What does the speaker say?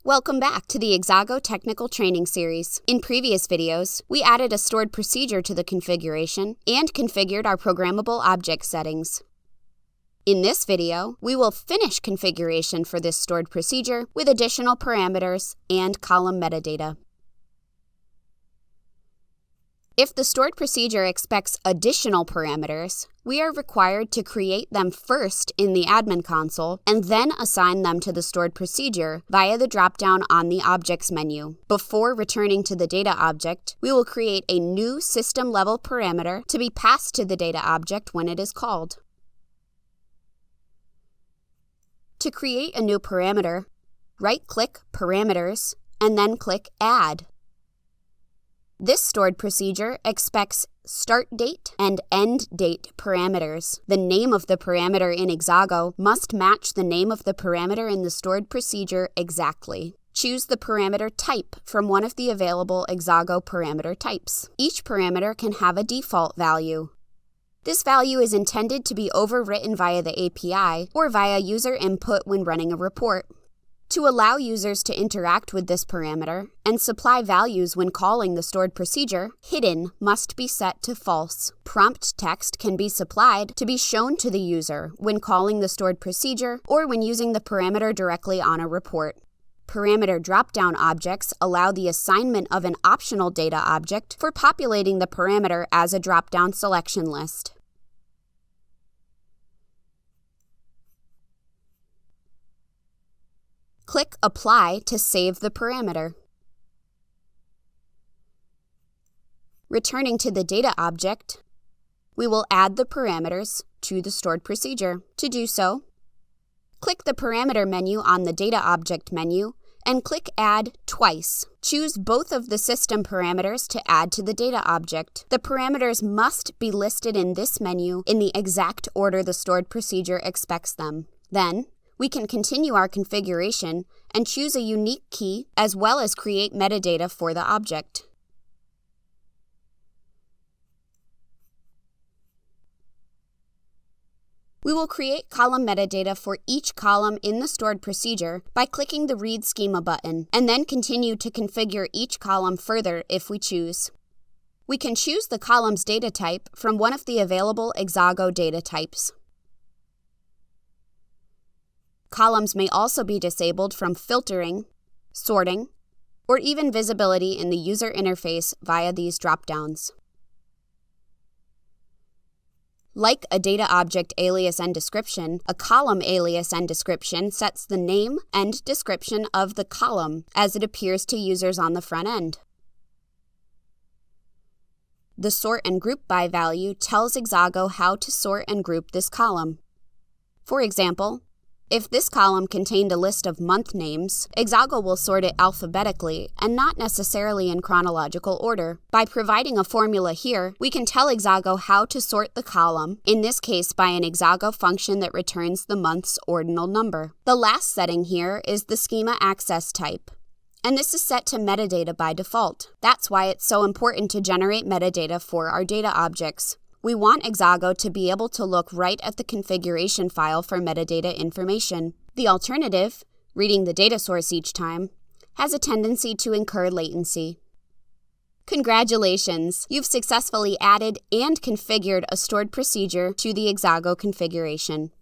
Welcome back to the Exago Technical Training Series. In previous videos, we added a stored procedure to the configuration and configured our programmable object settings. In this video, we will finish configuration for this stored procedure with additional parameters and column metadata. If the stored procedure expects additional parameters, we are required to create them first in the admin console and then assign them to the stored procedure via the dropdown on the Objects menu. Before returning to the data object, we will create a new system-level parameter to be passed to the data object when it is called. To create a new parameter, right-click Parameters and then click Add. This stored procedure expects start date and end date parameters. The name of the parameter in Exago must match the name of the parameter in the stored procedure exactly. Choose the parameter type from one of the available Exago parameter types. Each parameter can have a default value. This value is intended to be overwritten via the API or via user input when running a report. To allow users to interact with this parameter and supply values when calling the stored procedure, hidden must be set to false. Prompt text can be supplied to be shown to the user when calling the stored procedure or when using the parameter directly on a report. Parameter dropdown objects allow the assignment of an optional data object for populating the parameter as a dropdown selection list. Click Apply to save the parameter. Returning to the data object, we will add the parameters to the stored procedure. To do so, click the Parameter menu on the Data Object menu and click Add twice. Choose both of the system parameters to add to the data object. The parameters must be listed in this menu in the exact order the stored procedure expects them. Then, we can continue our configuration and choose a unique key as well as create metadata for the object. We will create column metadata for each column in the stored procedure by clicking the Read Schema button, and then continue to configure each column further if we choose. We can choose the column's data type from one of the available Exago data types. Columns may also be disabled from filtering, sorting, or even visibility in the user interface via these dropdowns. Like a data object alias and description, a column alias and description sets the name and description of the column as it appears to users on the front end. The sort and group by value tells Exago how to sort and group this column. For example, if this column contained a list of month names, Exago will sort it alphabetically and not necessarily in chronological order. By providing a formula here, we can tell Exago how to sort the column, in this case by an Exago function that returns the month's ordinal number. The last setting here is the schema access type, and this is set to metadata by default. That's why it's so important to generate metadata for our data objects. We want Exago to be able to look right at the configuration file for metadata information. The alternative, reading the data source each time, has a tendency to incur latency. Congratulations! You've successfully added and configured a stored procedure to the Exago configuration.